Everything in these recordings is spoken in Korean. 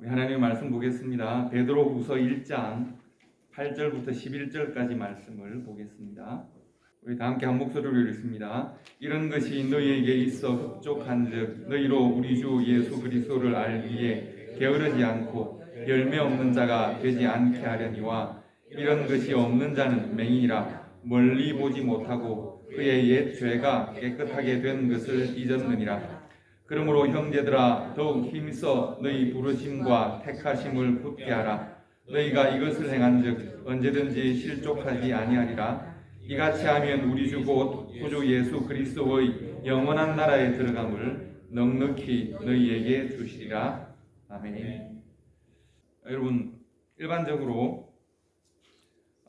우리 하나님의 말씀 보겠습니다. 베드로후서 1장 8절부터 11절까지 말씀을 보겠습니다. 우리 다 함께 한 목소리로 읽습니다. 이런 것이 너희에게 있어 흡족한즉 너희로 우리 주 예수 그리스도를 알기에 게으르지 않고 열매 없는 자가 되지 않게 하려니와 이런 것이 없는 자는 맹인이라 멀리 보지 못하고 그의 옛 죄가 깨끗하게 된 것을 잊었느니라. 그러므로 형제들아 더욱 힘써 너희 부르심과 택하심을 굳게 하라. 너희가 이것을 행한즉 언제든지 실족하지 아니하리라. 이같이 하면 우리 주 곧 구주 예수 그리스도의 영원한 나라에 들어감을 넉넉히 너희에게 주시리라. 아멘. 여러분, 일반적으로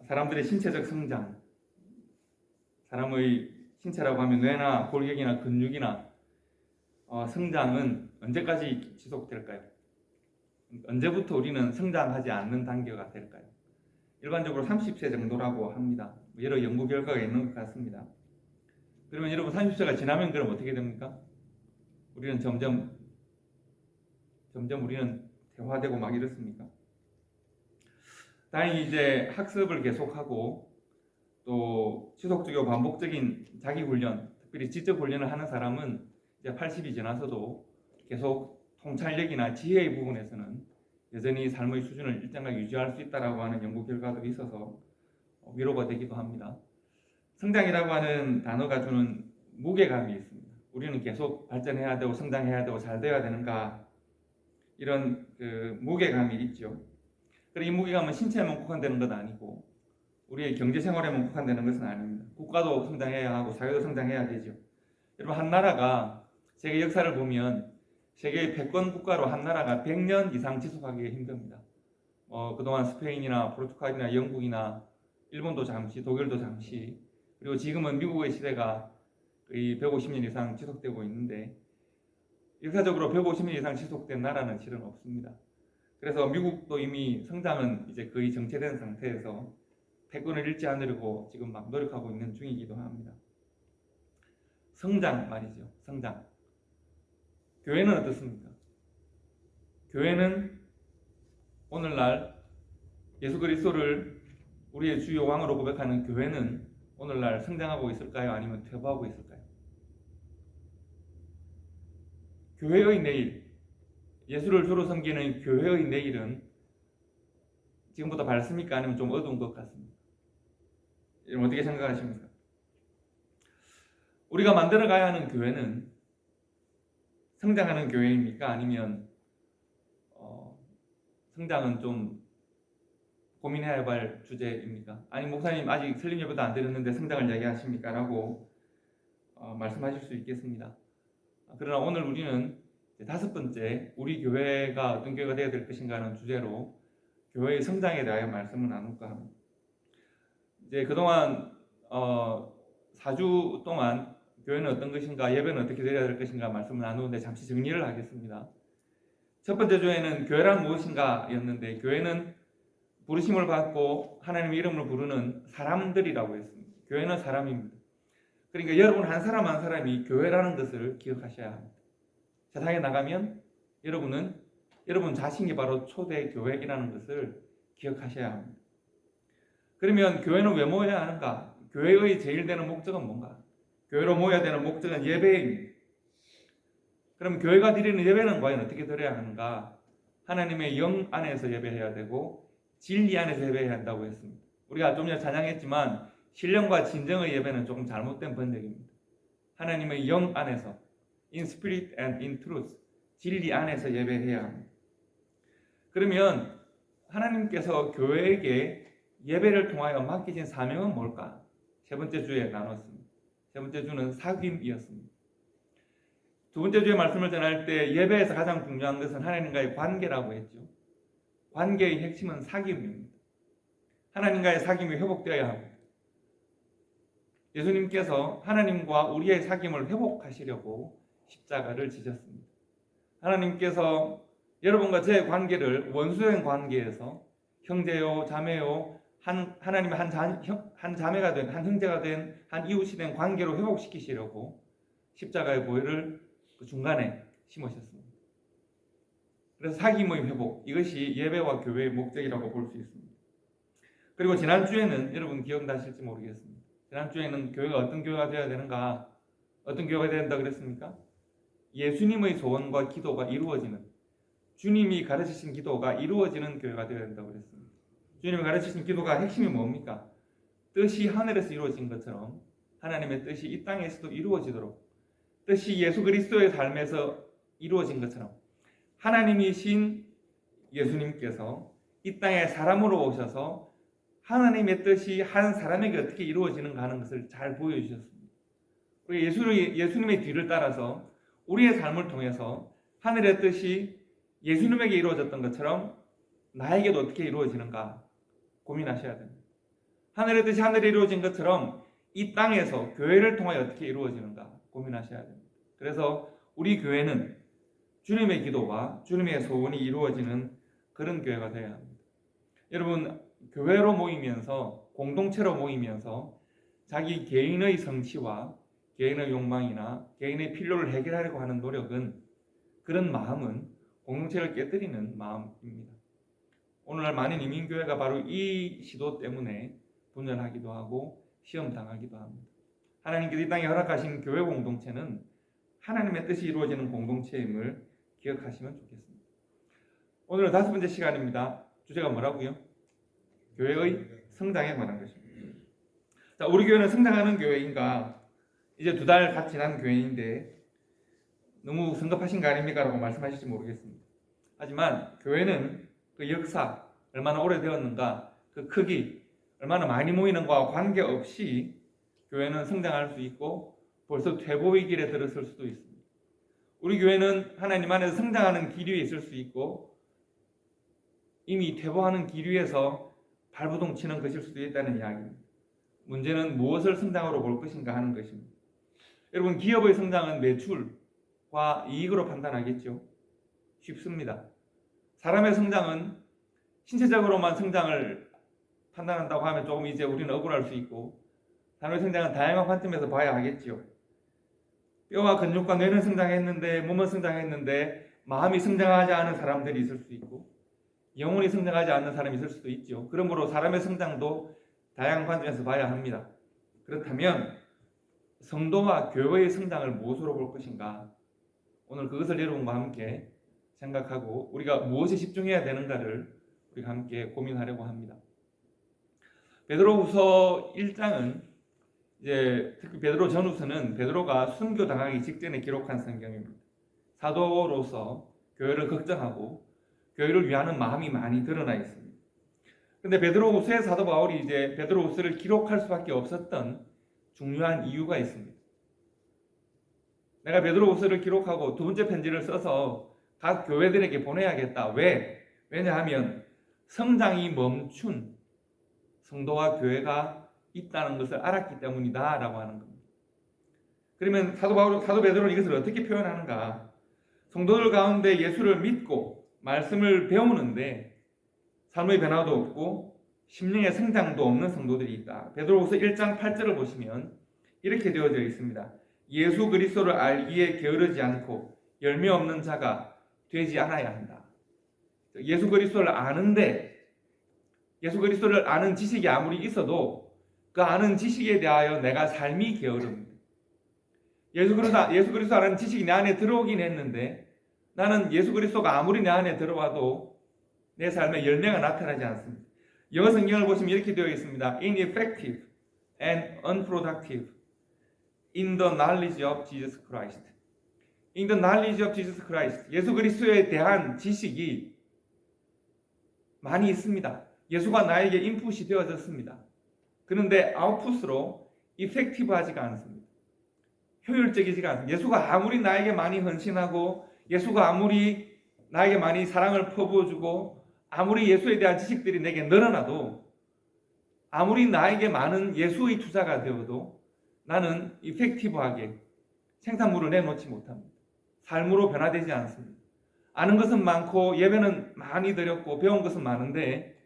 사람들의 신체적 성장, 사람의 신체라고 하면 뇌나 골격이나 근육이나 성장은 언제까지 지속될까요? 언제부터 우리는 성장하지 않는 단계가 될까요? 일반적으로 30세 정도라고 합니다. 여러 연구 결과가 있는 것 같습니다. 그러면 여러분 30세가 지나면 그럼 어떻게 됩니까? 우리는 점점 우리는 퇴화되고 막 이렇습니까? 다행히 이제 학습을 계속하고 또 지속적이고 반복적인 자기 훈련, 특별히 지적 훈련을 하는 사람은 이제 80이 지나서도 계속 통찰력이나 지혜의 부분에서는 여전히 삶의 수준을 일정하게 유지할 수 있다라고 하는 연구 결과도 있어서 위로가 되기도 합니다. 성장이라고 하는 단어가 주는 무게감이 있습니다. 우리는 계속 발전해야 되고 성장해야 되고 잘 되어야 되는가, 이런 무게감이 있죠. 그리고 이 무게감은 신체에만 국한되는 건 아니고 우리의 경제생활에만 국한되는 것은 아닙니다. 국가도 성장해야 하고 사회도 성장해야 되죠. 여러분, 한 나라가 세계 역사를 보면 세계의 패권 국가로 한 나라가 100년 이상 지속하기가 힘듭니다. 그동안 스페인이나 포르투갈이나 영국이나 일본도 잠시, 독일도 잠시, 그리고 지금은 미국의 시대가 거의 150년 이상 지속되고 있는데, 역사적으로 150년 이상 지속된 나라는 실은 없습니다. 그래서 미국도 이미 성장은 이제 거의 정체된 상태에서 패권을 잃지 않으려고 지금 막 노력하고 있는 중이기도 합니다. 성장 말이죠. 성장. 교회는 어떻습니까? 교회는 오늘날 예수 그리스도를 우리의 주요 왕으로 고백하는 교회는 오늘날 성장하고 있을까요? 아니면 퇴보하고 있을까요? 교회의 내일, 예수를 주로 섬기는 교회의 내일은 지금보다 밝습니까? 아니면 좀 어두운 것 같습니까? 여러분 어떻게 생각하십니까? 우리가 만들어가야 하는 교회는 성장하는 교회입니까? 아니면 성장은 좀 고민해야 할 주제입니까? 아니 목사님 아직 설립 예배도 안 드렸는데 성장을 이야기하십니까? 라고 말씀하실 수 있겠습니다. 그러나 오늘 우리는 다섯 번째, 우리 교회가 어떤 교회가 되어야 될 것인가 하는 주제로 교회의 성장에 대하여 말씀을 나눌까 합니다. 이제 그동안 4주 동안 교회는 어떤 것인가, 예배는 어떻게 드려야 될 것인가 말씀을 나누는데 잠시 정리를 하겠습니다. 첫 번째 주에는 교회란 무엇인가 였는데, 교회는 부르심을 받고 하나님의 이름을 부르는 사람들이라고 했습니다. 교회는 사람입니다. 그러니까 여러분 한 사람 한 사람이 교회라는 것을 기억하셔야 합니다. 세상에 나가면 여러분 자신이 바로 초대 교회이라는 것을 기억하셔야 합니다. 그러면 교회는 왜 모여야 하는가? 교회의 제일 되는 목적은 뭔가? 교회로 모여야 되는 목적은 예배입니다. 그럼 교회가 드리는 예배는 과연 어떻게 드려야 하는가? 하나님의 영 안에서 예배해야 되고 진리 안에서 예배해야 한다고 했습니다. 우리가 좀 전에 찬양했지만 신령과 진정의 예배는 조금 잘못된 번역입니다. 하나님의 영 안에서, in spirit and in truth, 진리 안에서 예배해야 합니다. 그러면 하나님께서 교회에게 예배를 통하여 맡기신 사명은 뭘까? 세 번째 주에 나눴습니다. 세 번째 주는 사귐이었습니다. 두 번째 주에 말씀을 전할 때 예배에서 가장 중요한 것은 하나님과의 관계라고 했죠. 관계의 핵심은 사귐입니다. 하나님과의 사귐이 회복되어야 합니다. 예수님께서 하나님과 우리의 사귐을 회복하시려고 십자가를 지셨습니다. 하나님께서 여러분과 제 관계를 원수된 관계에서 형제요, 자매요, 하나님의 한 자매가 된, 한 형제가 된, 한 이웃이 된 관계로 회복시키시려고 십자가의 보혈을 그 중간에 심으셨습니다. 그래서 사귐의 회복, 이것이 예배와 교회의 목적이라고 볼 수 있습니다. 그리고 지난주에는 여러분 기억나실지 모르겠습니다. 지난주에는 교회가 어떤 교회가 되어야 되는가, 어떤 교회가 되어야 된다 그랬습니까? 예수님의 소원과 기도가 이루어지는, 주님이 가르치신 기도가 이루어지는 교회가 되어야 된다고 그랬습니다. 주님이 가르치신 기도가 핵심이 뭡니까? 뜻이 하늘에서 이루어진 것처럼 하나님의 뜻이 이 땅에서도 이루어지도록, 뜻이 예수 그리스도의 삶에서 이루어진 것처럼 하나님이신 예수님께서 이 땅에 사람으로 오셔서 하나님의 뜻이 한 사람에게 어떻게 이루어지는가 하는 것을 잘 보여주셨습니다. 그리고 예수님의 뒤를 따라서 우리의 삶을 통해서 하늘의 뜻이 예수님에게 이루어졌던 것처럼 나에게도 어떻게 이루어지는가 고민하셔야 됩니다. 하늘의 뜻이 하늘에 이루어진 것처럼 이 땅에서 교회를 통하여 어떻게 이루어지는가 고민하셔야 됩니다. 그래서 우리 교회는 주님의 기도와 주님의 소원이 이루어지는 그런 교회가 되어야 합니다. 여러분, 교회로 모이면서, 공동체로 모이면서 자기 개인의 성취와 개인의 욕망이나 개인의 필요를 해결하려고 하는 노력은, 그런 마음은 공동체를 깨뜨리는 마음입니다. 오늘날 많은 이민교회가 바로 이 시도 때문에 분열하기도 하고 시험당하기도 합니다. 하나님께서 이 땅에 허락하신 교회 공동체는 하나님의 뜻이 이루어지는 공동체임을 기억하시면 좋겠습니다. 오늘은 5번째 시간입니다. 주제가 뭐라고요? 교회의 성장에 관한 것입니다. 자, 우리 교회는 성장하는 교회인가? 이제 2달 갓 지난 교회인데 너무 성급하신 거 아닙니까? 라고 말씀하실지 모르겠습니다. 하지만 교회는 그 역사, 얼마나 오래되었는가, 그 크기, 얼마나 많이 모이는 것과 관계없이 교회는 성장할 수 있고 벌써 퇴보의 길에 들었을 수도 있습니다. 우리 교회는 하나님 안에서 성장하는 길 위에 있을 수 있고 이미 퇴보하는 길 위에서 발버둥 치는 것일 수도 있다는 이야기입니다. 문제는 무엇을 성장으로 볼 것인가 하는 것입니다. 여러분, 기업의 성장은 매출과 이익으로 판단하겠죠. 쉽습니다. 사람의 성장은 신체적으로만 성장을 판단한다고 하면 조금 이제 우리는 억울할 수 있고, 사람의 성장은 다양한 관점에서 봐야 하겠죠. 뼈와 근육과 뇌는 성장했는데, 몸은 성장했는데 마음이 성장하지 않은 사람들이 있을 수 있고, 영혼이 성장하지 않는 사람이 있을 수도 있죠. 그러므로 사람의 성장도 다양한 관점에서 봐야 합니다. 그렇다면 성도와 교회의 성장을 무엇으로 볼 것인가? 오늘 그것을 여러분과 함께 생각하고 우리가 무엇에 집중해야 되는가를 우리가 함께 고민하려고 합니다. 베드로후서 1장은 이제 특히 베드로 전후서는 베드로가 순교 당하기 직전에 기록한 성경입니다. 사도로서 교회를 걱정하고 교회를 위하는 마음이 많이 드러나 있습니다. 그런데 베드로후서의 사도 바울이 이제 베드로후서를 기록할 수밖에 없었던 중요한 이유가 있습니다. 내가 베드로후서를 기록하고 2번째 편지를 써서 각 교회들에게 보내야겠다. 왜? 왜냐하면 성장이 멈춘 성도와 교회가 있다는 것을 알았기 때문이다 라고 하는 겁니다. 그러면 사도 베드로는 이것을 어떻게 표현하는가? 성도들 가운데 예수를 믿고 말씀을 배우는데 삶의 변화도 없고 심령의 성장도 없는 성도들이 있다. 베드로후서 1장 8절을 보시면 이렇게 되어져 있습니다. 예수 그리스도를 알기에 게으르지 않고 열매 없는 자가 되지 않아야 한다. 예수 그리스도를 아는데, 예수 그리스도를 아는 지식이 아무리 있어도 그 아는 지식에 대하여 내가 삶이 게으릅니다. 예수 그리스도 아는 지식이 내 안에 들어오긴 했는데 나는 예수 그리스도가 아무리 내 안에 들어와도 내 삶에 열매가 나타나지 않습니다. 영어 성경을 보시면 이렇게 되어 있습니다. Ineffective and unproductive in the knowledge of Jesus Christ. In the knowledge of Jesus Christ. 예수 그리스도에 대한 지식이 많이 있습니다. 예수가 나에게 인풋이 되어졌습니다. 그런데 아웃풋으로 effective하지가 않습니다. 효율적이지가 않습니다. 예수가 아무리 나에게 많이 헌신하고 예수가 아무리 나에게 많이 사랑을 퍼부어주고 아무리 예수에 대한 지식들이 내게 늘어나도 아무리 나에게 많은 예수의 투자가 되어도 나는 이펙티브하게 생산물을 내놓지 못합니다. 삶으로 변화되지 않습니다. 아는 것은 많고 예배는 많이 드렸고 배운 것은 많은데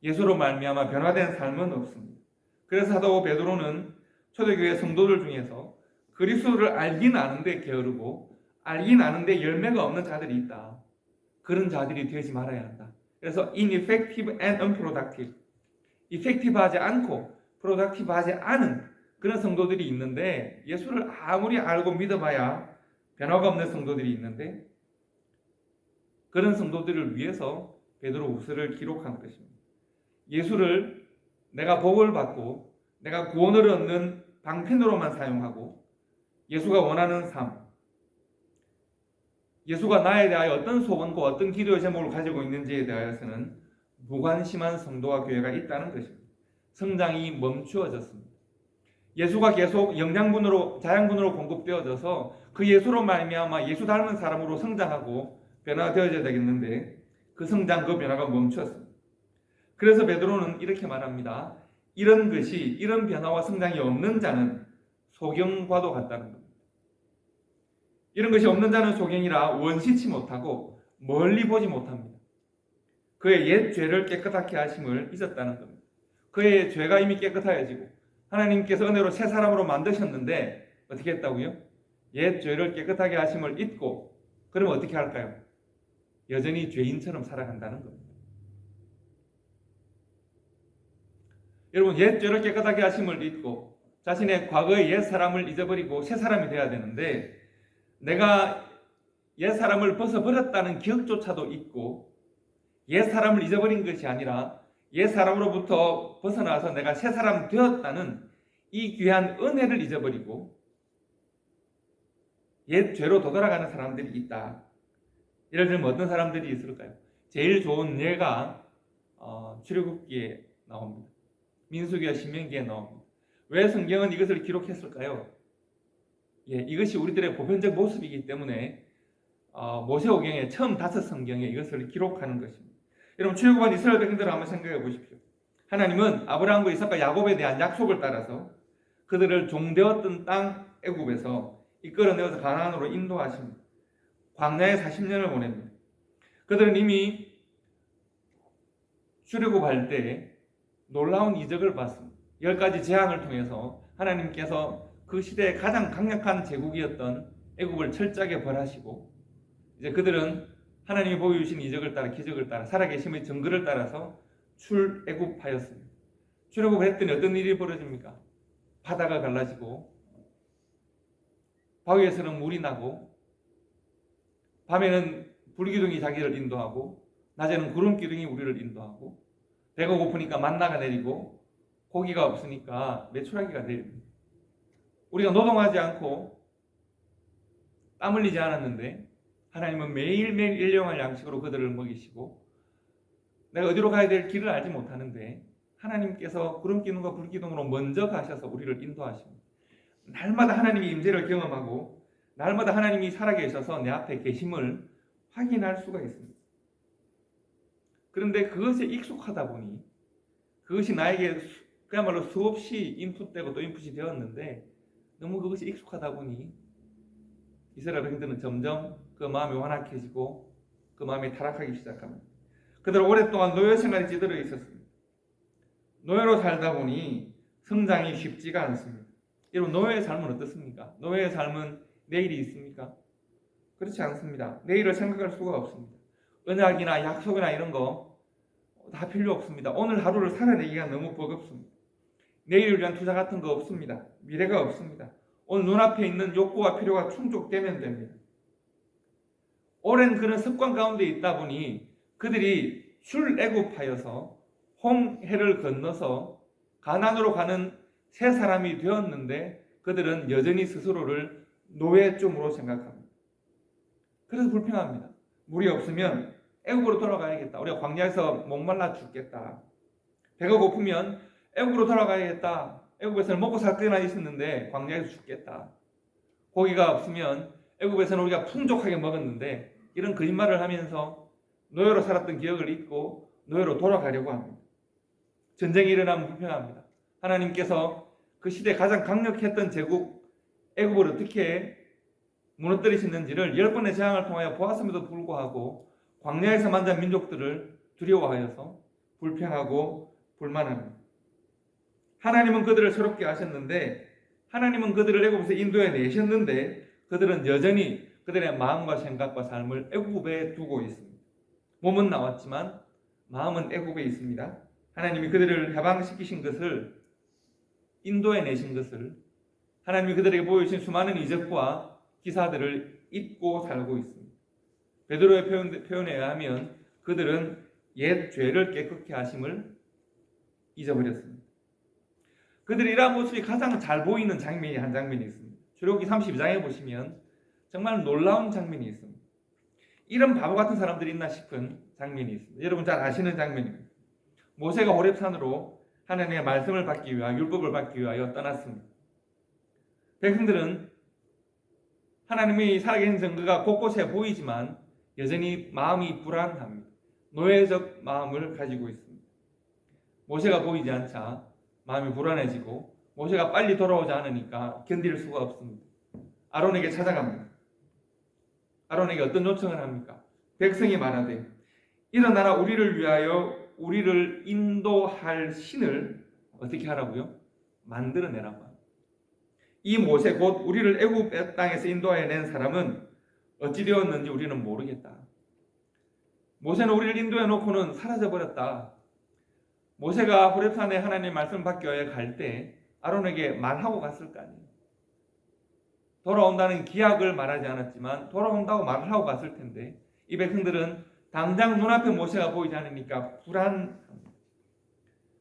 예수로 말미암아 변화된 삶은 없습니다. 그래서 사도 베드로는 초대교회 성도들 중에서 그리스도를 알긴 아는데 게으르고 알긴 아는데 열매가 없는 자들이 있다. 그런 자들이 되지 말아야 한다. 그래서 ineffective and unproductive, effective하지 않고 productive하지 않은 그런 성도들이 있는데, 예수를 아무리 알고 믿어봐야 변화가 없는 성도들이 있는데, 그런 성도들을 위해서 베드로 후서를 기록한 것입니다. 예수를 내가 복을 받고 내가 구원을 얻는 방편으로만 사용하고, 예수가 원하는 삶, 예수가 나에 대하여 어떤 소원과 어떤 기도의 제목을 가지고 있는지에 대하여서는 무관심한 성도와 교회가 있다는 것입니다. 성장이 멈추어졌습니다. 예수가 계속 영양분으로, 자양분으로 공급되어져서 그 예수로 말미암아 예수 닮은 사람으로 성장하고 변화되어져야 되겠는데, 그 성장, 그 변화가 멈추었습니다. 그래서 베드로는 이렇게 말합니다. 이런 변화와 성장이 없는 자는 소경과도 같다는 겁니다. 이런 것이 없는 자는 소경이라 원시치 못하고 멀리 보지 못합니다. 그의 옛 죄를 깨끗하게 하심을 잊었다는 겁니다. 그의 죄가 이미 깨끗하여지고 하나님께서 은혜로 새 사람으로 만드셨는데 어떻게 했다고요? 옛 죄를 깨끗하게 하심을 잊고, 그러면 어떻게 할까요? 여전히 죄인처럼 살아간다는 겁니다. 여러분, 옛 죄를 깨끗하게 하심을 잊고 자신의 과거의 옛 사람을 잊어버리고 새 사람이 돼야 되는데, 내가 옛 사람을 벗어버렸다는 기억조차도 잊고 옛 사람을 잊어버린 것이 아니라 옛 사람으로부터 벗어나서 내가 새 사람 되었다는 이 귀한 은혜를 잊어버리고 옛 죄로 되돌아가는 사람들이 있다. 예를 들면 어떤 사람들이 있을까요? 제일 좋은 예가 출애굽기에 나옵니다. 민수기와 신명기에 나옵니다. 왜 성경은 이것을 기록했을까요? 이것이 우리들의 보편적 모습이기 때문에 모세오경의 처음 5 성경에 이것을 기록하는 것입니다. 여러분, 출애굽한 이스라엘 백성들을 한번 생각해 보십시오. 하나님은 아브라함과 이삭과 야곱에 대한 약속을 따라서 그들을 종되었던 땅 애굽에서 이끌어내어서 가나안으로 인도하십니다. 광야에 40년을 보냅니다. 그들은 이미 출애굽할 때 놀라운 이적을 봤습니다. 10가지 재앙을 통해서 하나님께서 그 시대의 가장 강력한 제국이었던 애굽을 철저하게 벌하시고, 이제 그들은 하나님이 보여주신 이적을 따라, 기적을 따라, 살아계심의 증거를 따라서 출애굽하였습니다. 출애굽을 했더니 어떤 일이 벌어집니까? 바다가 갈라지고 바위에서는 물이 나고, 밤에는 불기둥이 자기를 인도하고 낮에는 구름기둥이 우리를 인도하고, 배가 고프니까 만나가 내리고 고기가 없으니까 메추라기가 내립니다. 우리가 노동하지 않고 땀 흘리지 않았는데 하나님은 매일매일 일용할 양식으로 그들을 먹이시고, 내가 어디로 가야 될 길을 알지 못하는데 하나님께서 구름기둥과 불기둥으로 먼저 가셔서 우리를 인도하십니다. 날마다 하나님의 임재를 경험하고 날마다 하나님이 살아계셔서 내 앞에 계심을 확인할 수가 있습니다. 그런데 그것에 익숙하다 보니, 그것이 나에게 그야말로 수없이 인풋되고 또 인풋이 되었는데, 너무 그것이 익숙하다 보니 이스라엘 백성들은 점점 그 마음이 완악해지고 그 마음이 타락하기 시작합니다. 그들은 오랫동안 노예 생활에 찌들어 있었습니다. 노예로 살다 보니 성장이 쉽지가 않습니다. 여러분, 노예의 삶은 어떻습니까? 노예의 삶은 내일이 있습니까? 그렇지 않습니다. 내일을 생각할 수가 없습니다. 언약이나 약속이나 이런 거 다 필요 없습니다. 오늘 하루를 살아내기가 너무 버겁습니다. 내일을 위한 투자 같은 거 없습니다. 미래가 없습니다. 오늘 눈앞에 있는 욕구와 필요가 충족되면 됩니다. 오랜 그런 습관 가운데 있다 보니 그들이 출애굽하여서 홍해를 건너서 가나안으로 가는 새 사람이 되었는데, 그들은 여전히 스스로를 노예쯤으로 생각합니다. 그래서 불평합니다. 물이 없으면 애굽으로 돌아가야겠다. 우리가 광야에서 목말라 죽겠다. 배가 고프면 애굽으로 돌아가야겠다. 애굽에서는 먹고 살 때나 있었는데 광야에서 죽겠다. 고기가 없으면 애굽에서는 우리가 풍족하게 먹었는데, 이런 거짓말을 하면서 노예로 살았던 기억을 잊고 노예로 돌아가려고 합니다. 전쟁이 일어나면 불평합니다. 하나님께서 그 시대에 가장 강력했던 제국 애굽을 어떻게 무너뜨리시는지를 10번의 재앙을 통하여 보았음에도 불구하고 광야에서 만난 민족들을 두려워하여서 불평하고 불만합니다. 하나님은 그들을 새롭게 하셨는데, 하나님은 그들을 애굽에서 인도해 내셨는데, 그들은 여전히 그들의 마음과 생각과 삶을 애굽에 두고 있습니다. 몸은 나왔지만 마음은 애굽에 있습니다. 하나님이 그들을 해방시키신 것을, 인도해 내신 것을, 하나님이 그들에게 보여주신 수많은 이적과 기사들을 잊고 살고 있습니다. 베드로의 표현에 의하면 그들은 옛 죄를 깨끗게 하심을 잊어버렸습니다. 그들이 이러한 모습이 가장 잘 보이는 장면이 한 장면이 있습니다. 출애굽기 32장에 보시면 정말 놀라운 장면이 있습니다. 이런 바보 같은 사람들이 있나 싶은 장면이 있습니다. 여러분 잘 아시는 장면입니다. 모세가 호렙산으로 하나님의 말씀을 받기 위하여, 율법을 받기 위하여 떠났습니다. 백성들은 하나님의 살아계신 증거가 곳곳에 보이지만 여전히 마음이 불안합니다. 노예적 마음을 가지고 있습니다. 모세가 보이지 않자 마음이 불안해지고, 모세가 빨리 돌아오지 않으니까 견딜 수가 없습니다. 아론에게 찾아갑니다. 아론에게 어떤 요청을 합니까? 백성이 말하되 일어나라, 우리를 위하여 우리를 인도할 신을 어떻게 하라고요? 만들어내라고 합니다. 이 모세 곧 우리를 애굽 땅에서 인도해낸 사람은 어찌 되었는지 우리는 모르겠다. 모세는 우리를 인도해 놓고는 사라져버렸다. 모세가 호렙산에 하나님의 말씀을 받기 위해 갈 때 아론에게 말하고 갔을 거 아니에요. 돌아온다는 기약을 말하지 않았지만 돌아온다고 말을 하고 갔을 텐데, 이 백성들은 당장 눈앞에 모세가 보이지 않으니까 불안합니다.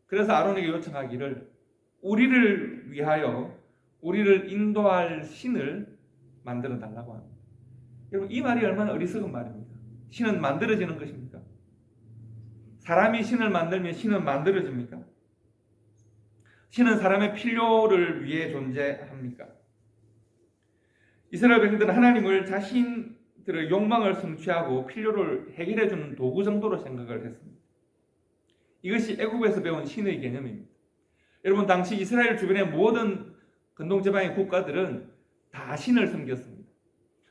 그래서 아론에게 요청하기를 우리를 위하여 우리를 인도할 신을 만들어 달라고 합니다. 여러분, 이 말이 얼마나 어리석은 말입니까? 신은 만들어지는 것입니까? 사람이 신을 만들면 신은 만들어집니까? 신은 사람의 필요를 위해 존재합니까? 이스라엘 백성들은 하나님을 자신들의 욕망을 성취하고 필요를 해결해 주는 도구 정도로 생각을 했습니다. 이것이 애굽에서 배운 신의 개념입니다. 여러분, 당시 이스라엘 주변의 모든 근동지방의 국가들은 다 신을 섬겼습니다.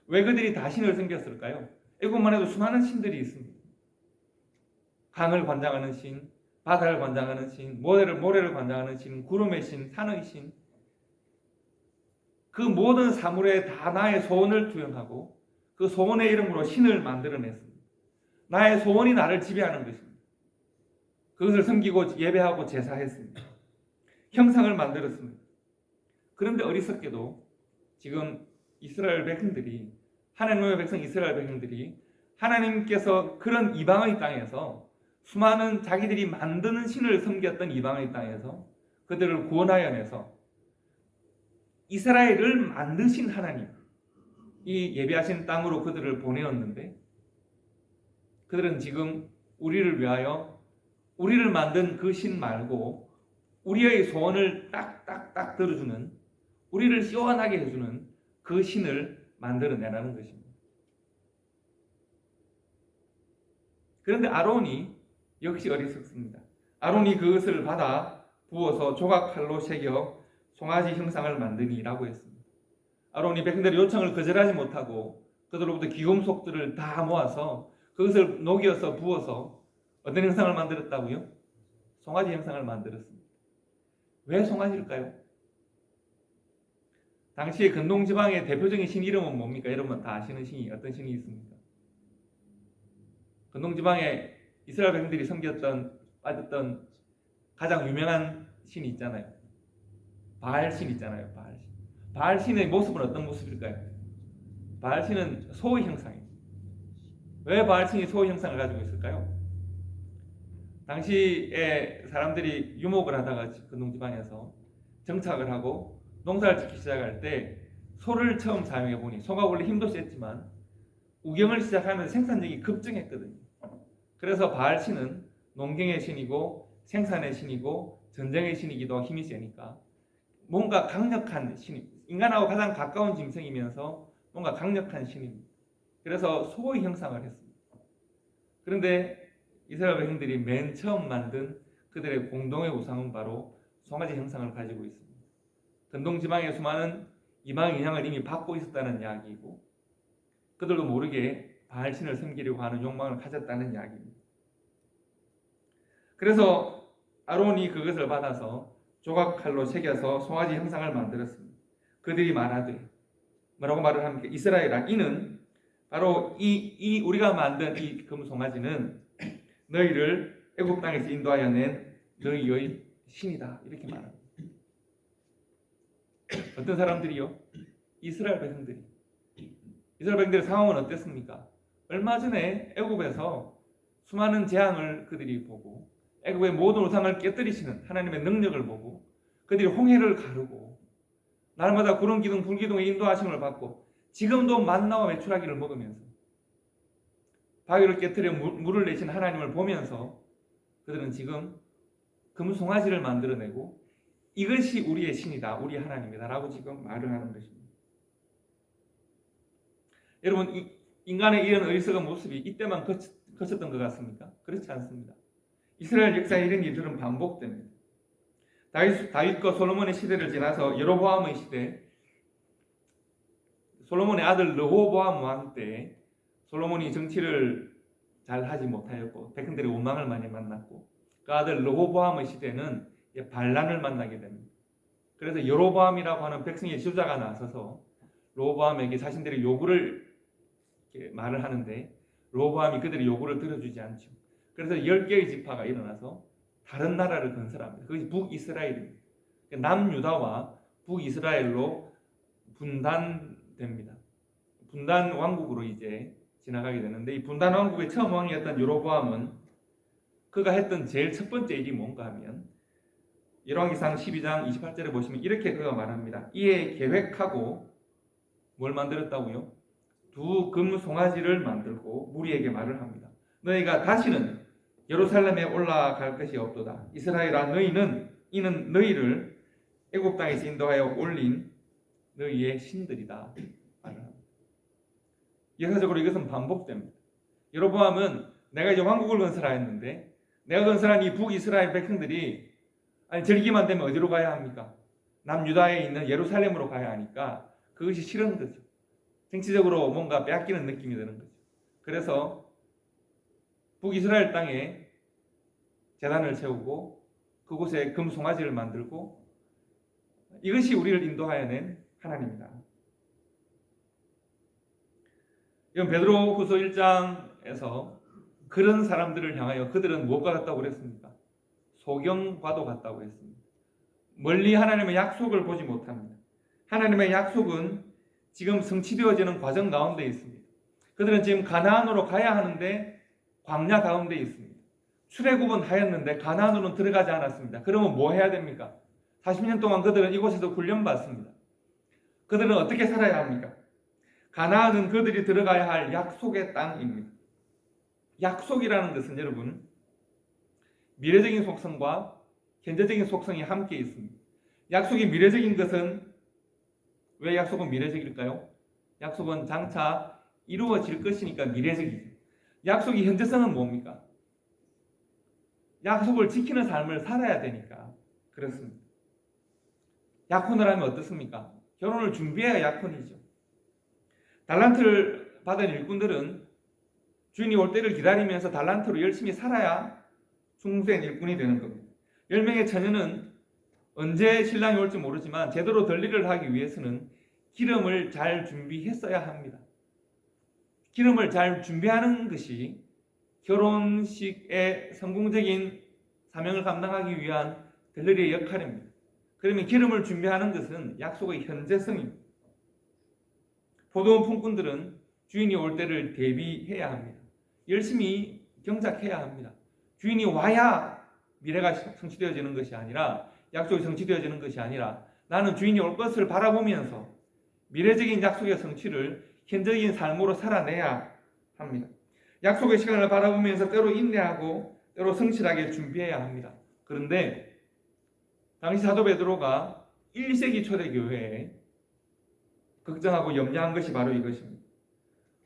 왜 그들이 다 신을 섬겼을까요? 애굽만 해도 수많은 신들이 있습니다. 강을 관장하는 신, 바다를 관장하는 신, 모래를 관장하는 신, 구름의 신, 산의 신, 그 모든 사물에 다 나의 소원을 투영하고 그 소원의 이름으로 신을 만들어냈습니다. 나의 소원이 나를 지배하는 것입니다. 그것을 섬기고 예배하고 제사했습니다. 형상을 만들었습니다. 그런데 어리석게도 지금 이스라엘 백성들이, 하나님의 백성 이스라엘 백성들이 하나님께서 그런 이방의 땅에서, 수많은 자기들이 만드는 신을 섬겼던 이방의 땅에서 그들을 구원하여 내서 이스라엘을 만드신 하나님, 이 예비하신 땅으로 그들을 보내었는데, 그들은 지금 우리를 위하여 우리를 만든 그 신 말고 우리의 소원을 딱딱딱 들어주는, 우리를 시원하게 해주는 그 신을 만들어내라는 것입니다. 그런데 아론이 역시 어리석습니다. 아론이 그것을 받아 부어서 조각칼로 새겨 송아지 형상을 만드니라고 했습니다. 아론이 백성들의 요청을 거절하지 못하고 그들로부터 귀금속들을 다 모아서 그것을 녹여서 부어서 어떤 형상을 만들었다고요? 송아지 형상을 만들었습니다. 왜 송아지일까요? 당시에 근동지방의 대표적인 신 이름은 뭡니까? 여러분 다 아시는 신이 어떤 신이 있습니까? 근동지방에 이스라엘 백성들이 섬겼던, 빠졌던 가장 유명한 신이 있잖아요. 바알신 있잖아요. 바알신. 바알신의 모습은 어떤 모습일까요? 바알신은 소의 형상이에요. 왜 바알신이 소의 형상을 가지고 있을까요? 당시에 사람들이 유목을 하다가 근동지방에서 정착을 하고 농사를 짓기 시작할 때 소를 처음 사용해 보니, 소가 원래 힘도 셌지만 우경을 시작하면서 생산력이 급증했거든요. 그래서 바알신은 농경의 신이고 생산의 신이고 전쟁의 신이기도, 힘이 세니까 뭔가 강력한 신입니다. 인간하고 가장 가까운 짐승이면서 뭔가 강력한 신입니다. 그래서 소의 형상을 했습니다. 그런데 이스라엘 백성들이 맨 처음 만든 그들의 공동의 우상은 바로 송아지 형상을 가지고 있습니다. 근동지방의 수많은 이방 인양을 이미 받고 있었다는 이야기이고, 그들도 모르게 바알신을 섬기려고 하는 욕망을 가졌다는 이야기입니다. 그래서 아론이 그것을 받아서 조각칼로 새겨서 송아지 형상을 만들었습니다. 그들이 말하되, 뭐라고 말을 합니까? 이스라엘아, 이는 바로 이 우리가 만든 이 금송아지는 너희를 애굽 땅에서 인도하여 낸 너희의 신이다. 이렇게 말합니다. 어떤 사람들이요? 이스라엘 백성들이. 이스라엘 백성들의 상황은 어땠습니까? 얼마 전에 애굽에서 수많은 재앙을 그들이 보고 애굽의 모든 우상을 깨뜨리시는 하나님의 능력을 보고 그들이 홍해를 가르고 날마다 구름 기둥 불 기둥의 인도하심을 받고 지금도 만나와 메추라기를 먹으면서 바위를 깨뜨려 물을 내신 하나님을 보면서 그들은 지금 금송아지를 만들어내고 이것이 우리의 신이다, 우리 하나님이다 라고 지금 말을 하는 것입니다. 여러분, 인간의 이런 어리석은 모습이 이때만 거쳤던 것 같습니까? 그렇지 않습니다. 이스라엘 역사에 이런 일들은 반복됩니다. 다윗과 솔로몬의 시대를 지나서 여로보암의 시대, 솔로몬의 아들 르호보암 왕 때 솔로몬이 정치를 잘 하지 못하였고 백성들의 원망을 많이 만났고 그 아들 르호보암의 시대는 반란을 만나게 됩니다. 그래서 여로보암이라고 하는 백성의 지도자가 나서서 르호보암에게 자신들의 요구를 말을 하는데 르호보암이 그들의 요구를 들어주지 않죠. 그래서 10개의 지파가 일어나서 다른 나라를 건설합니다. 그것이 북이스라엘입니다. 남유다와 북이스라엘로 분단됩니다. 분단 왕국으로 이제 지나가게 되는데 이 분단 왕국의 처음 왕이었던 여로보암은 그가 했던 제일 첫 번째 일이 뭔가 하면 열왕기상 12장 28절에 보시면 이렇게 그가 말합니다. 이에 계획하고 뭘 만들었다고요? 두 금송아지를 만들고 무리에게 말을 합니다. 너희가 다시는 예루살렘에 올라갈 것이 없도다. 이스라엘아 이는 너희를 애굽 땅에서 인도하여 올린 너희의 신들이다. 말을 합니다. 역사적으로 이것은 반복됩니다. 여로보암은 내가 이제 왕국을 건설하였는데 내가 건설한 이 북이스라엘 백성들이 절기만 되면 어디로 가야 합니까? 남유다에 있는 예루살렘으로 가야 하니까 그것이 싫은 거죠. 정치적으로 뭔가 빼앗기는 느낌이 드는 거죠. 그래서 북이스라엘 땅에 제단을 세우고 그곳에 금송아지를 만들고 이것이 우리를 인도하여 낸 하나님이다. 이건 베드로후서 1장에서 그런 사람들을 향하여 그들은 무엇과 같다고 그랬습니까? 소경과도 같다고 했습니다. 멀리 하나님의 약속을 보지 못합니다. 하나님의 약속은 지금 성취되어지는 과정 가운데 있습니다. 그들은 지금 가나안으로 가야 하는데 광야 가운데 있습니다. 출애굽은 하였는데 가나안으로는 들어가지 않았습니다. 그러면 뭐 해야 됩니까? 40년 동안 그들은 이곳에서 훈련받습니다. 그들은 어떻게 살아야 합니까? 가나안은 그들이 들어가야 할 약속의 땅입니다. 약속이라는 것은 여러분 미래적인 속성과 현재적인 속성이 함께 있습니다. 약속이 미래적인 것은 왜 약속은 미래적일까요? 약속은 장차 이루어질 것이니까 미래적이죠. 약속이 현재성은 뭡니까? 약속을 지키는 삶을 살아야 되니까 그렇습니다. 약혼을 하면 어떻습니까? 결혼을 준비해야 약혼이죠. 달란트를 받은 일꾼들은 주인이 올 때를 기다리면서 달란트로 열심히 살아야 충성된 일꾼이 되는 겁니다. 10명의 처녀는 언제 신랑이 올지 모르지만 제대로 될 일을 하기 위해서는 기름을 잘 준비했어야 합니다. 기름을 잘 준비하는 것이 결혼식의 성공적인 사명을 감당하기 위한 들러리의 역할입니다. 그러면 기름을 준비하는 것은 약속의 현재성입니다. 포도원 품꾼들은 주인이 올 때를 대비해야 합니다. 열심히 경작해야 합니다. 주인이 와야 미래가 성취되어지는 것이 아니라 약속이 성취되어지는 것이 아니라 나는 주인이 올 것을 바라보면서 미래적인 약속의 성취를 현재적인 삶으로 살아내야 합니다. 약속의 시간을 바라보면서 때로 인내하고 때로 성실하게 준비해야 합니다. 그런데 당시 사도 베드로가 1세기 초대교회에 걱정하고 염려한 것이 바로 이것입니다.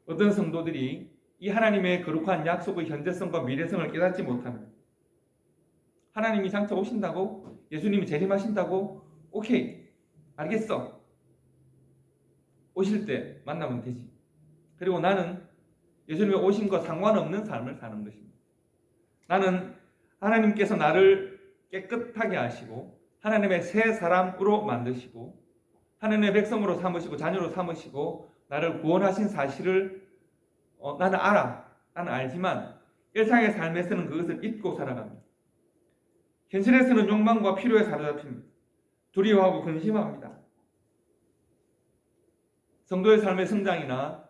어떤 성도들이 이 하나님의 거룩한 약속의 현재성과 미래성을 깨닫지 못합니다. 하나님이 장차 오신다고? 예수님이 재림하신다고? 오케이, 알겠어. 오실 때 만나면 되지. 그리고 나는 예수님의 오심과 상관없는 삶을 사는 것입니다. 나는 하나님께서 나를 깨끗하게 하시고 하나님의 새 사람으로 만드시고 하나님의 백성으로 삼으시고 자녀로 삼으시고 나를 구원하신 사실을 나는 알아. 나는 알지만 일상의 삶에서는 그것을 잊고 살아갑니다. 현실에서는 욕망과 필요에 사로잡힙니다. 두려워하고 근심합니다. 성도의 삶의 성장이나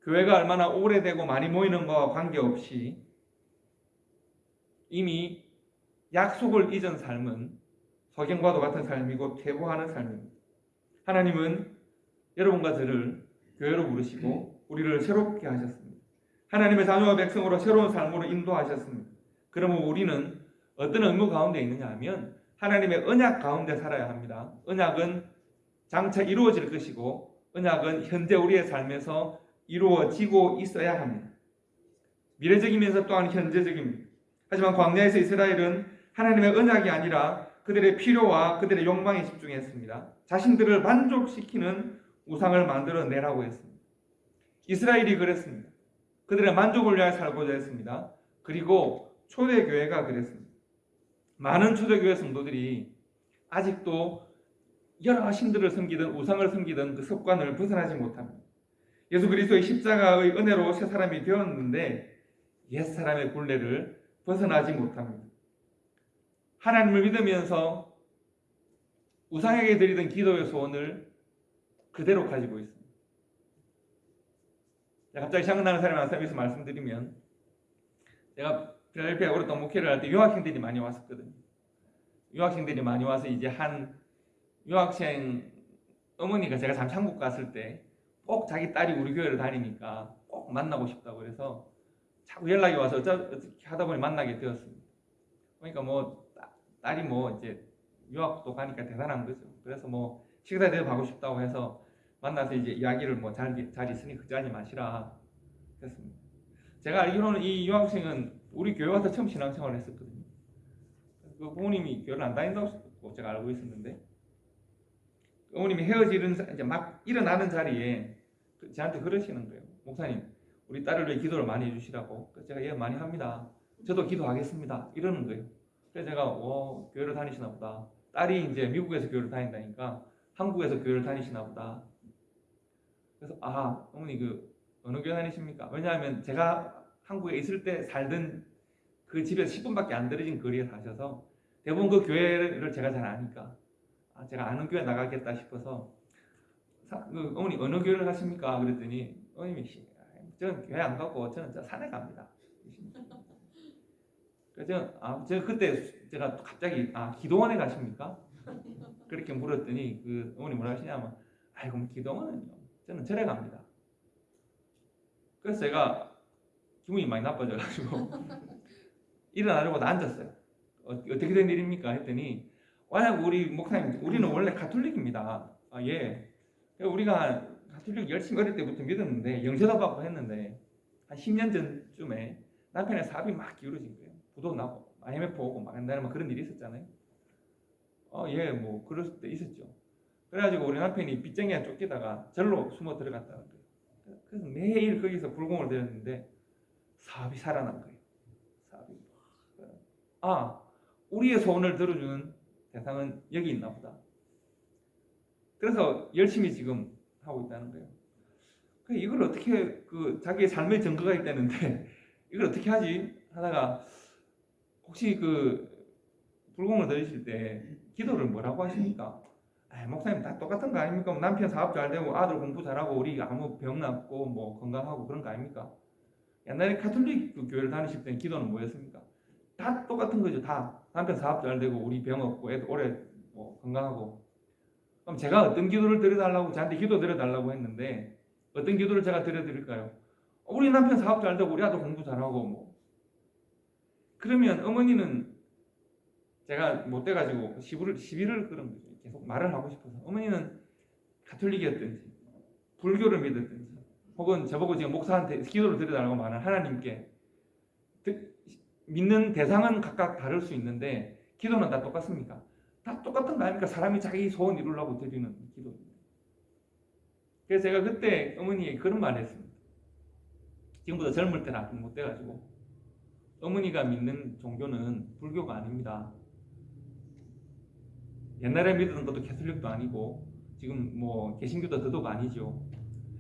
교회가 얼마나 오래되고 많이 모이는 것과 관계없이 이미 약속을 잊은 삶은 석양과도 같은 삶이고 퇴보하는 삶입니다. 하나님은 여러분과 저를 교회로 부르시고 우리를 새롭게 하셨습니다. 하나님의 자녀와 백성으로 새로운 삶으로 인도하셨습니다. 그러면 우리는 어떤 의무 가운데 있느냐 하면 하나님의 언약 가운데 살아야 합니다. 언약은 장차 이루어질 것이고 언약은 현재 우리의 삶에서 이루어지고 있어야 합니다. 미래적이면서 또한 현재적입니다. 하지만 광야에서 이스라엘은 하나님의 언약이 아니라 그들의 필요와 그들의 욕망에 집중했습니다. 자신들을 만족시키는 우상을 만들어내라고 했습니다. 이스라엘이 그랬습니다. 그들의 만족을 위하여 살고자 했습니다. 그리고 초대교회가 그랬습니다. 많은 초대교회 성도들이 아직도 여러 신들을 섬기든 우상을 섬기든 그 습관을 벗어나지 못합니다. 예수 그리스도의 십자가의 은혜로 새 사람이 되었는데 옛사람의 굴레를 벗어나지 못합니다. 하나님을 믿으면서 우상에게 드리던 기도의 소원을 그대로 가지고 있습니다. 갑자기 생각나는 사람이 한 사람 있어 말씀드리면, 제가 필라델피아에 오랫동안 목회를 할 때 유학생들이 많이 왔었거든요. 유학생들이 많이 와서 이제 한 유학생 어머니가 제가 잠시 한국 갔을 때 꼭 자기 딸이 우리 교회를 다니니까 꼭 만나고 싶다고 그래서 자꾸 연락이 와서 어떻게 하다 보니 만나게 되었습니다. 그러니까 뭐 딸이 뭐 이제 유학도 가니까 대단한 거죠. 그래서 뭐 식사 대접하고 싶다고 해서 만나서 이제 이야기를 뭐 잘 있으니 그자리 마시라 했습니다. 제가 알기로는 이 유학생은 우리 교회 와서 처음 신앙생활을 했었거든요. 그 부모님이 교회를 안 다닌다고 제가 알고 있었는데, 어머님이 헤어지는 이제 막 일어나는 자리에 저한테 그러시는 거예요. 목사님, 우리 딸을 위해 기도를 많이 해주시라고. 그래서 제가 예 많이 합니다. 저도 기도하겠습니다. 이러는 거예요. 그래서 제가 교회를 다니시나 보다. 딸이 이제 미국에서 교회를 다닌다니까 한국에서 교회를 다니시나 보다. 그래서 어머니 그 어느 교회 다니십니까? 왜냐하면 제가 한국에 있을 때 살던 그 집에서 10분밖에 안 떨어진 거리에 사셔서 대부분 그 교회를 제가 잘 아니까 제가 아는 교회 나가겠다 싶어서 어머니 어느 교회를 가십니까? 그랬더니 어머님이 저는 교회 안 가고 저는 산에 갑니다. 그래서 제가 그때 제가 갑자기 기도원에 가십니까? 그렇게 물었더니 그 어머니 뭐라 하시냐면 그럼 기도원은요 저는 절에 갑니다. 그래서 제가 기분이 많이 나빠져가지고 일어나려고 앉았어요. 어떻게 된 일입니까? 했더니 우리 목사님 우리는 원래 가톨릭입니다. 예. 우리가 가톨릭 열심히 어릴 때부터 믿었는데 영세도 받고 했는데 한 10년 전쯤에 남편의 사업이 막 기울어진 거예요. 부도 나고 IMF 오고 막 옛날에 막 그런 일이 있었잖아요. 예, 뭐 그럴 때 있었죠. 그래가지고 우리 남편이 빚쟁이에 쫓기다가 절로 숨어 들어갔다는 거예요. 그래서 매일 거기서 불공을 드렸는데 사업이 살아난 거예요. 사업이. 우리의 소원을 들어주는 대상은 여기 있나 보다. 그래서 열심히 지금 하고 있다는 거예요. 이걸 어떻게 자기의 삶의 증거가 있다는데 이걸 어떻게 하지 하다가 혹시 불공을 드리실 때 기도를 뭐라고 하십니까? 목사님 다 똑같은 거 아닙니까? 남편 사업 잘 되고 아들 공부 잘하고 우리 아무 병 났고 뭐 건강하고 그런 거 아닙니까? 옛날에 가톨릭 교회를 다니실 때는 기도는 뭐였습니까? 다 똑같은 거죠. 다 남편 사업 잘 되고 우리 병 없고 애들 오래 뭐 건강하고. 그럼 제가 어떤 기도를 드려달라고 저한테 기도 드려달라고 했는데 어떤 기도를 제가 드려드릴까요? 우리 남편 사업 잘 되고 우리 아들 공부 잘하고 뭐. 그러면 어머니는 제가 못 돼가지고 시비를 그런 거죠. 계속 말을 하고 싶어서 어머니는 가톨릭이었든지 불교를 믿었든지 혹은 저보고 지금 목사한테 기도를 드려달라고 말하는 하나님께 믿는 대상은 각각 다를 수 있는데 기도는 다 똑같습니까? 다 똑같은 거 아닙니까? 사람이 자기 소원 이루려고 드리는 기도입니다. 그래서 제가 그때 어머니에게 그런 말을 했습니다. 지금보다 젊을 때는 아직 못 돼가지고 어머니가 믿는 종교는 불교가 아닙니다. 옛날에 믿었던 것도 캐톨릭도 아니고 지금 뭐 개신교도 더더욱 아니죠.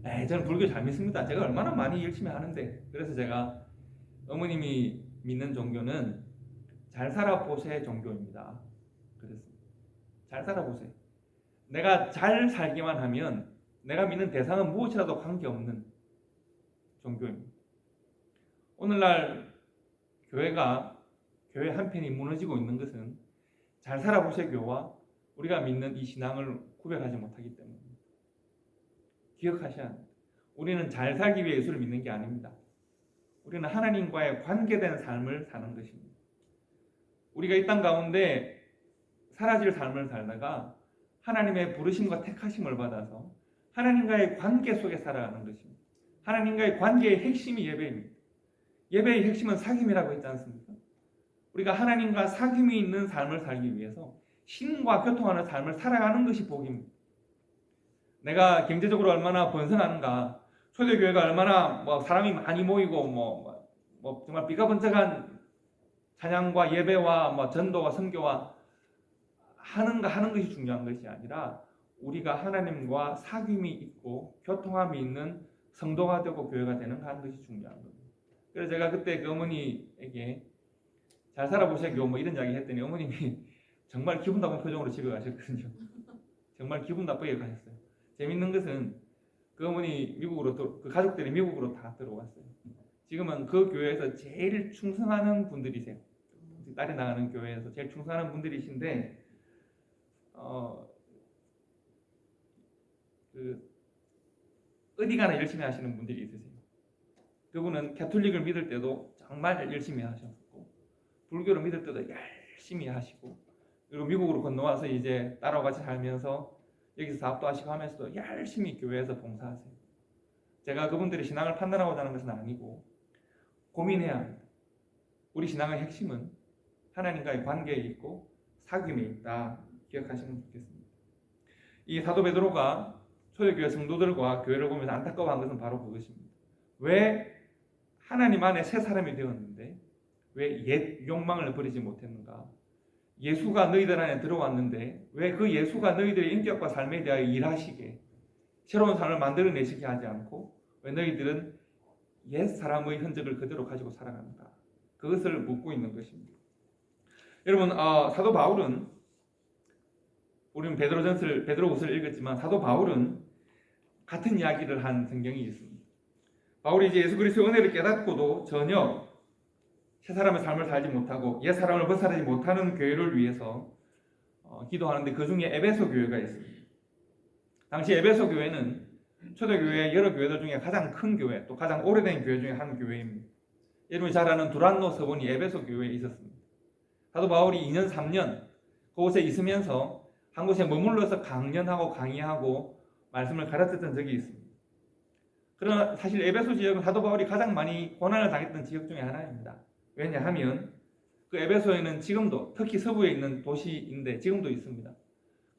저는 불교 잘 믿습니다. 제가 얼마나 많이 열심히 하는데. 그래서 제가 어머님이 믿는 종교는 잘 살아보세 종교입니다. 그렇습니다. 잘 살아보세요. 내가 잘 살기만 하면 내가 믿는 대상은 무엇이라도 관계없는 종교입니다. 오늘날 교회 한편이 무너지고 있는 것은 잘 살아보세 교와 우리가 믿는 이 신앙을 구별하지 못하기 때문입니다. 기억하셔야 합니다. 우리는 잘 살기 위해 예수를 믿는 게 아닙니다. 우리는 하나님과의 관계된 삶을 사는 것입니다. 우리가 이 땅 가운데 사라질 삶을 살다가 하나님의 부르심과 택하심을 받아서 하나님과의 관계 속에 살아가는 것입니다. 하나님과의 관계의 핵심이 예배입니다. 예배의 핵심은 사귐이라고 했지 않습니까? 우리가 하나님과 사귐이 있는 삶을 살기 위해서 신과 교통하는 삶을 살아가는 것이 복입니다. 내가 경제적으로 얼마나 번성하는가, 초대교회가 얼마나 사람이 많이 모이고 정말 삐까번쩍한 찬양과 예배와 전도와 선교와 하는 것이 중요한 것이 아니라 우리가 하나님과 사귐이 있고 교통함이 있는 성도가 되고 교회가 되는 것이 중요한 겁니다. 그래서 제가 그때 그 어머니에게 잘 살아보세요 이런 이야기 했더니 어머님이 정말 기분 나쁜 표정으로 집에 가셨거든요. 정말 기분 나쁘게 가셨어요. 재밌는 것은 그 어머니 그 가족들이 미국으로 다 들어갔어요. 지금은 그 교회에서 제일 충성하는 분들이세요. 딸이 나가는 교회에서 제일 충성하는 분들이신데 어디 가나 열심히 하시는 분들이 있으세요. 그분은 가톨릭을 믿을 때도 정말 열심히 하셨고 불교를 믿을 때도 열심히 하시고 그리고 미국으로 건너와서 이제 딸하고 같이 살면서 여기서 사업도 하시고 하면서도 열심히 교회에서 봉사하세요. 제가 그분들의 신앙을 판단하고자 하는 것은 아니고 고민해야 합니다. 우리 신앙의 핵심은 하나님과의 관계에 있고 사귐에 있다. 기억하시면 좋겠습니다. 이 사도 베드로가 초대교회 성도들과 교회를 보면서 안타까워한 것은 바로 그것입니다. 왜 하나님 안에 새 사람이 되었는데 왜 옛 욕망을 버리지 못했는가? 예수가 너희들 안에 들어왔는데 왜 그 예수가 너희들의 인격과 삶에 대하여 일하시게 새로운 삶을 만들어내시게 하지 않고 왜 너희들은 옛 사람의 흔적을 그대로 가지고 살아가는가? 그것을 묻고 있는 것입니다. 여러분 사도 바울은 우리는 베드로후서를 읽었지만 사도 바울은 같은 이야기를 한 성경이 있습니다. 바울이 이제 예수 그리스도의 은혜를 깨닫고도 전혀 새 사람의 삶을 살지 못하고 옛 사람을 벗어나지 못하는 교회를 위해서 기도하는데 그 중에 에베소 교회가 있습니다. 당시 에베소 교회는 초대교회 여러 교회들 중에 가장 큰 교회, 또 가장 오래된 교회 중에 한 교회입니다. 여러분이 잘 아는 두란노 서본이 에베소 교회에 있었습니다. 사도 바울이 2년 3년 그곳에 있으면서 한 곳에 머물러서 강연하고 강의하고 말씀을 가르쳤던 적이 있습니다. 그러나 사실 에베소 지역은 사도 바울이 가장 많이 고난을 당했던 지역 중에 하나입니다. 왜냐하면 그 에베소에는 지금도 특히 서부에 있는 도시인데 지금도 있습니다.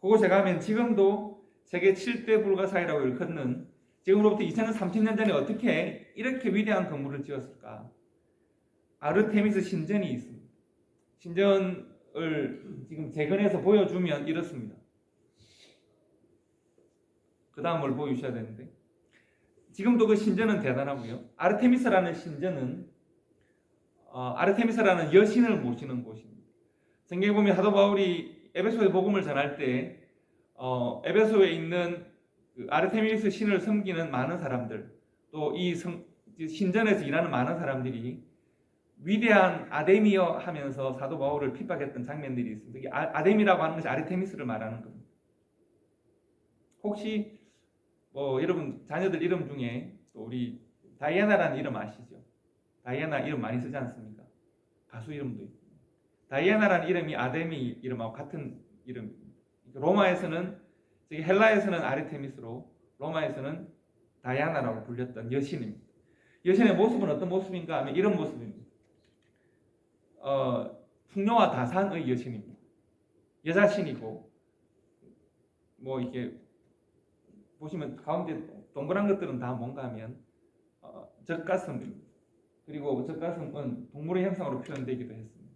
그곳에 가면 지금도 세계 7대 불가사의라고 일컫는 지금으로부터 2000년 3000년 전에 어떻게 이렇게 위대한 건물을 지었을까? 아르테미스 신전이 있습니다. 신전을 지금 재건해서 보여주면 이렇습니다. 그 다음을 보여주셔야 되는데 지금도 그 신전은 대단하고요. 아르테미스라는 신전은 아르테미스라는 여신을 모시는 곳입니다. 성경에 보면 사도 바울이 에베소에 복음을 전할 때 에베소에 있는 그 아르테미스 신을 섬기는 많은 사람들 또 이 신전에서 일하는 많은 사람들이 위대한 아데미여 하면서 사도 바울을 핍박했던 장면들이 있습니다. 아데미라고 하는 것이 아르테미스를 말하는 겁니다. 혹시 여러분 자녀들 이름 중에 또 우리 다이애나라는 이름 아시죠? 다이애나 이름 많이 쓰지 않습니까? 가수 이름도 있고 다이애나라는 이름이 아데미 이름하고 같은 이름입니다. 로마에서는 헬라에서는 아르테미스로 로마에서는 다이아나라고 불렸던 여신입니다. 여신의 모습은 어떤 모습인가 하면 이런 모습입니다. 풍요와 다산의 여신입니다. 여자신이고 이렇게 보시면 가운데 동그란 것들은 다 뭔가 하면 젖가슴입니다. 그리고 젖가슴은 동물의 형상으로 표현되기도 했습니다.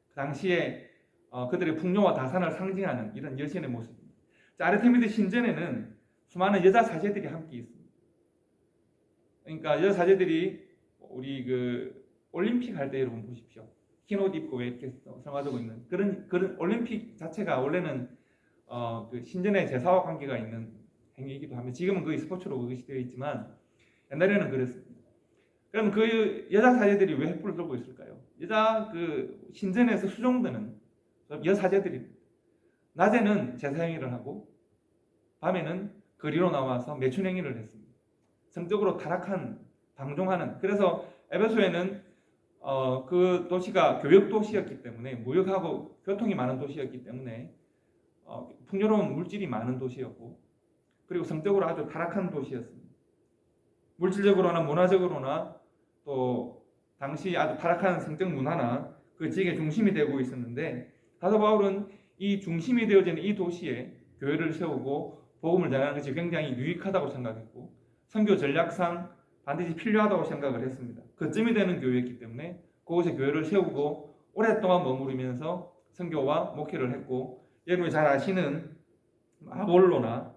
그 당시에 그들의 풍요와 다산을 상징하는 이런 여신의 모습입니다. 아르테미스 신전에는 수많은 여자 사제들이 함께 있습니다. 그러니까 여자 사제들이 우리 올림픽 할 때 여러분 보십시오. 흰 옷 입고 왜 이렇게 성화되고 있는 그런 올림픽 자체가 원래는 그 신전의 제사와 관계가 있는 행위이기도 하며 지금은 거의 스포츠로 그것이 되어 있지만 옛날에는 그랬습니다. 그럼 그 여자 사제들이 왜 횃불을 들고 있을까요? 여자 그 신전에서 수종드는 여사제들이 낮에는 제사 행위를 하고 밤에는 거리로 나와서 매춘 행위를 했습니다. 성적으로 타락한 방종하는. 그래서 에베소에는 그 도시가 교역 도시였기 때문에 무역하고 교통이 많은 도시였기 때문에 풍요로운 물질이 많은 도시였고 그리고 성적으로 아주 타락한 도시였습니다. 물질적으로나 문화적으로나 또 당시 아주 타락한 성적 문화나 그 지역의 중심이 되고 있었는데 사도 바울은 이 중심이 되어지는 이 도시에 교회를 세우고 복음을 전하는 것이 굉장히 유익하다고 생각했고 선교 전략상 반드시 필요하다고 생각을 했습니다. 거점이 되는 교회였기 때문에 그곳에 교회를 세우고 오랫동안 머무르면서 선교와 목회를 했고 여러분이 잘 아시는 아볼로나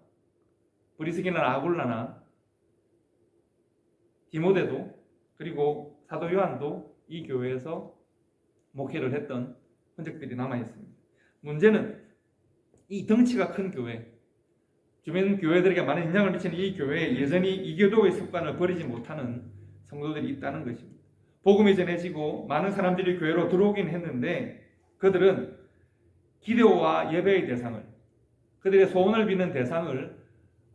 브리스기나 아굴라나 디모데도 그리고 사도 요한도 이 교회에서 목회를 했던 흔적들이 남아 있습니다. 문제는 이 덩치가 큰 교회, 주변 교회들에게 많은 영향을 미치는 이 교회에 여전히 이교도의 습관을 버리지 못하는 성도들이 있다는 것입니다. 복음이 전해지고 많은 사람들이 교회로 들어오긴 했는데 그들은 기도와 예배의 대상을, 그들의 소원을 비는 대상을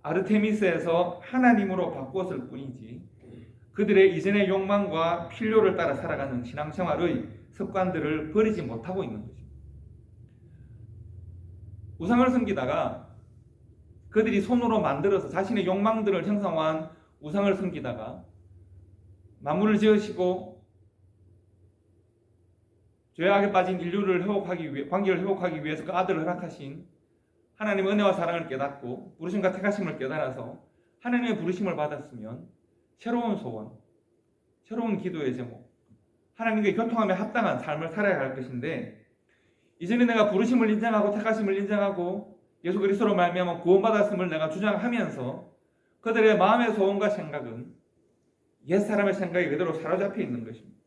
아르테미스에서 하나님으로 바꾸었을 뿐이지 그들의 이전의 욕망과 필요를 따라 살아가는 신앙생활의 습관들을 버리지 못하고 있는 것입니다. 우상을 섬기다가 그들이 손으로 만들어서 자신의 욕망들을 형성한 우상을 섬기다가 만물을 지으시고 죄악에 빠진 인류를 회복하기 위해 관계를 회복하기 위해서 그 아들을 허락하신 하나님의 은혜와 사랑을 깨닫고 부르심과 택하심을 깨달아서 하나님의 부르심을 받았으면 새로운 소원, 새로운 기도의 제목, 하나님께 교통하며 합당한 삶을 살아야 할 것인데 이전에 내가 부르심을 인정하고 택하심을 인정하고 예수 그리스도로 말미암아 구원받았음을 내가 주장하면서 그들의 마음의 소원과 생각은 옛사람의 생각이 그대로 사로잡혀 있는 것입니다.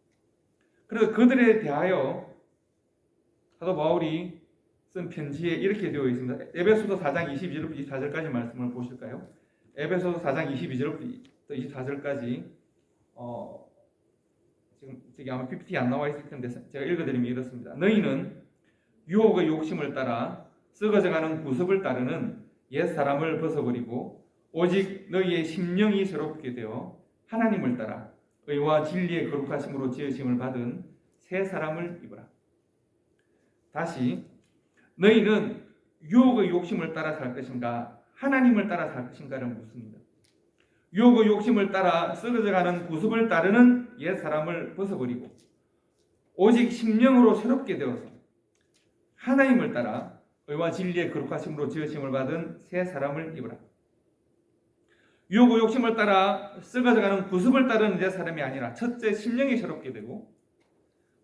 그래서 그들에 대하여 사도 바울이 쓴 편지에 이렇게 되어 있습니다. 에베소서 4장 22절부터 24절까지 말씀을 보실까요? 에베소서 4장 22절부터 24절까지 지금 저기 아마 PPT 안 나와 있을 텐데 제가 읽어드리면 이렇습니다. 너희는 유혹의 욕심을 따라 썩어져가는 구습을 따르는 옛사람을 벗어버리고 오직 너희의 심령이 새롭게 되어 하나님을 따라 의와 진리의 거룩하심으로 지으심을 받은 새 사람을 입으라. 다시 너희는 유혹의 욕심을 따라 살 것인가 하나님을 따라 살 것인가를 묻습니다. 유혹의 욕심을 따라 썩어져가는 구습을 따르는 옛사람을 벗어버리고 오직 심령으로 새롭게 되어서 하나님을 따라 의와 진리의 거룩하심으로 지으심을 받은 새 사람을 입으라. 유혹의 욕심을 따라 썩어져가는 구습을 따르는 제 사람이 아니라 첫째 심령이 새롭게 되고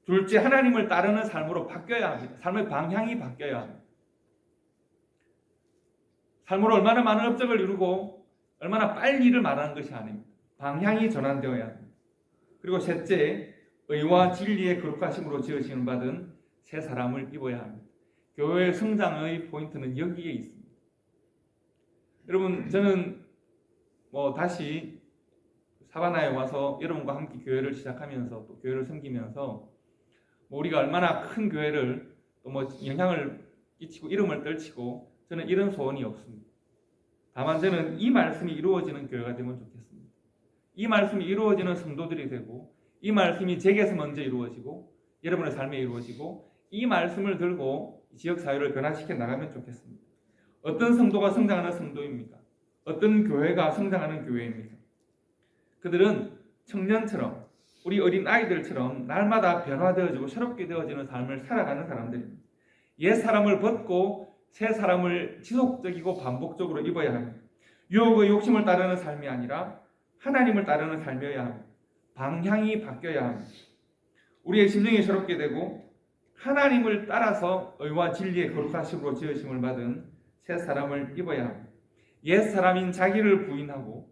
둘째 하나님을 따르는 삶으로 바뀌어야 합니다. 삶의 방향이 바뀌어야 합니다. 삶으로 얼마나 많은 업적을 이루고 얼마나 빨리 일을 말하는 것이 아닙니다. 방향이 전환되어야 합니다. 그리고 셋째 의와 진리의 거룩하심으로 지으심을 받은 새 사람을 입어야 합니다. 교회의 성장의 포인트는 여기에 있습니다. 여러분 저는 다시 사바나에 와서 여러분과 함께 교회를 시작하면서 또 교회를 섬기면서 우리가 얼마나 큰 교회를 또 영향을 끼치고 이름을 떨치고 저는 이런 소원이 없습니다. 다만 저는 이 말씀이 이루어지는 교회가 되면 좋겠습니다. 이 말씀이 이루어지는 성도들이 되고 이 말씀이 제게서 먼저 이루어지고 여러분의 삶에 이루어지고 이 말씀을 들고 지역사회를 변화시켜 나가면 좋겠습니다. 어떤 성도가 성장하는 성도입니까? 어떤 교회가 성장하는 교회입니까? 그들은 청년처럼 우리 어린 아이들처럼 날마다 변화되어지고 새롭게 되어지는 삶을 살아가는 사람들입니다. 옛 사람을 벗고 새 사람을 지속적이고 반복적으로 입어야 합니다. 유혹의 욕심을 따르는 삶이 아니라 하나님을 따르는 삶이어야 합니다. 방향이 바뀌어야 합니다. 우리의 심령이 새롭게 되고 하나님을 따라서 의와 진리의 거룩하심으로 지으심을 받은 새 사람을 입어야 합니다. 옛 사람인 자기를 부인하고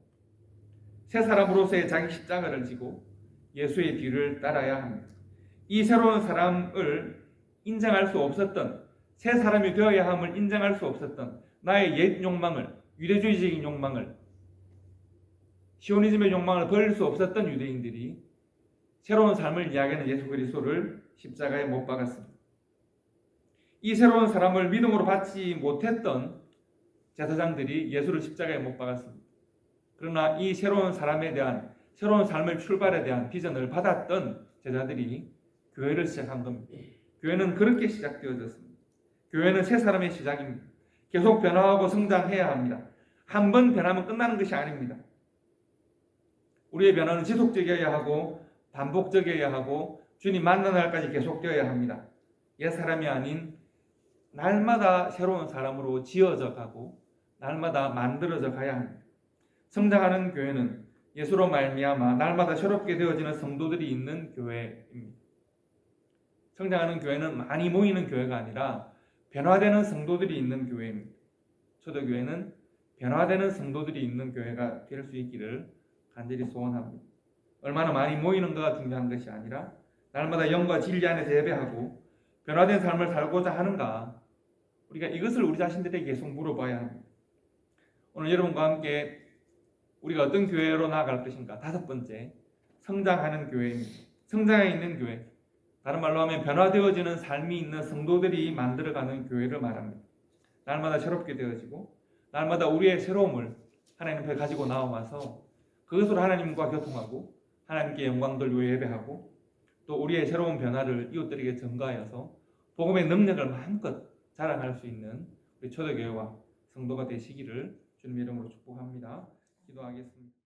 새 사람으로서의 자기 십자가를 지고 예수의 뒤를 따라야 합니다. 이 새로운 사람을 인정할 수 없었던, 새 사람이 되어야 함을 인정할 수 없었던 나의 옛 욕망을, 유대주의적인 욕망을, 시오니즘의 욕망을 버릴 수 없었던 유대인들이 새로운 삶을 이야기하는 예수 그리스도를 십자가에 못 박았습니다. 이 새로운 사람을 믿음으로 받지 못했던 제사장들이 예수를 십자가에 못 박았습니다. 그러나 이 새로운 사람에 대한, 새로운 삶의 출발에 대한 비전을 받았던 제자들이 교회를 시작한 겁니다. 교회는 그렇게 시작되어졌습니다. 교회는 새 사람의 시작입니다. 계속 변화하고 성장해야 합니다. 한 번 변하면 끝나는 것이 아닙니다. 우리의 변화는 지속적이어야 하고 반복적이어야 하고 주님 만나는 날까지 계속되어야 합니다. 옛 사람이 아닌 날마다 새로운 사람으로 지어져 가고 날마다 만들어져 가야 합니다. 성장하는 교회는 예수로 말미암아 날마다 새롭게 되어지는 성도들이 있는 교회입니다. 성장하는 교회는 많이 모이는 교회가 아니라 변화되는 성도들이 있는 교회입니다. 초대교회는 변화되는 성도들이 있는 교회가 될 수 있기를 간절히 소원합니다. 얼마나 많이 모이는가가 중요한 것이 아니라 날마다 영과 진리 안에서 예배하고 변화된 삶을 살고자 하는가, 우리가 이것을 우리 자신들에게 계속 물어봐야 합니다. 오늘 여러분과 함께 우리가 어떤 교회로 나아갈 것인가, 5번째, 성장하는 교회입니다. 성장해 있는 교회, 다른 말로 하면 변화되어지는 삶이 있는 성도들이 만들어가는 교회를 말합니다. 날마다 새롭게 되어지고 날마다 우리의 새로움을 하나님 앞에 가지고 나와서 그것으로 하나님과 교통하고 하나님께 영광 돌리고 예배하고 또 우리의 새로운 변화를 이웃들에게 전가하여서 복음의 능력을 마음껏 자랑할 수 있는 우리 초대교회와 성도가 되시기를 주님의 이름으로 축복합니다. 기도하겠습니다.